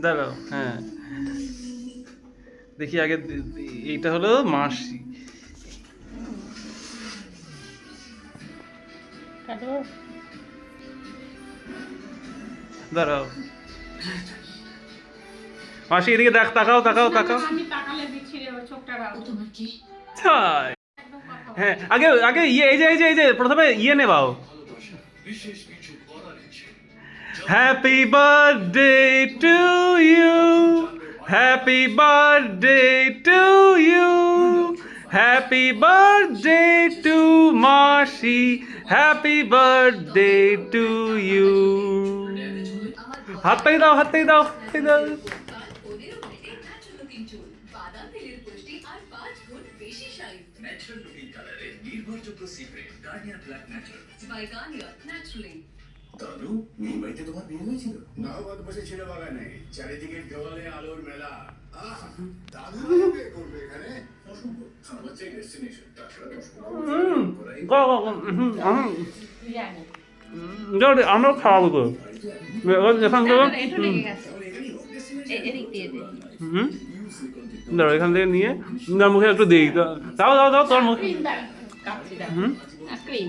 দাঁড়াও, হ্যাঁ দেখি আগে এইটা হলো মাসি। দাঁড়াও মাসি এদিকে দেখ, তাকাও তাকাও তাকাও। আমি তাকালে দিচ্ছি রে ওই চোখটা রাও। তোমার কি? তাই? হ্যাঁ আগে আগে ইয়ে এই যে প্রথমে ইয়ে নেবাও। Happy birthday to you, happy birthday to you, happy birthday to মাসি, হ্যাপি বার্থডে টু ইউ। হাতটাই দাও, হাতটাই দাও, হাতটাই দাও। ওদেরও পেটে ন্যাচারাল লুকিং চুল, বাদাম তেলের পুষ্টি আর 5 গুণ বেশি শাইন। ন্যাচারাল লুকিং কালারে নির্ভরযোগ্য secret Garnier black natural. By Garnier naturally. দাদু, এই বাড়িতে তোমার বিয়ে হয়েছিল? নাহবাদ বসেছিল বাগানে, চারিদিকে দেওয়ালে আলোর মেলা। দাদু বিয়ে করবে এখানে? অসম্ভব। আমার যে ডেস্টিনেশন তাছাড়া আমরা খাওয়াবো তো এখান থেকে। একটু লেগে গেছে। এদিক দিয়ে দে। হুম দাঁড়ো, এখান থেকে নিয়ে তোমার মুখে একটু দিই। দাও দাও দাও তোর মুখে। ক্রিম দাও, কাচ্চি দাও। হুম cream.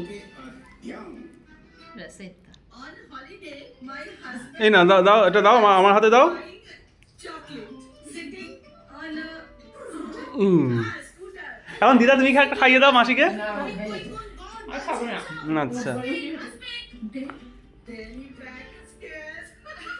Receta. On holiday, my husband এই না, দাও দাও, এটা দাও, আমার হাতে দাও। buying chocolate, sitting on a scooter. এখন দিদা তুমি একটা খাইয়ে দাও মাসিকে। আর খাবো না। আচ্ছা Then he drank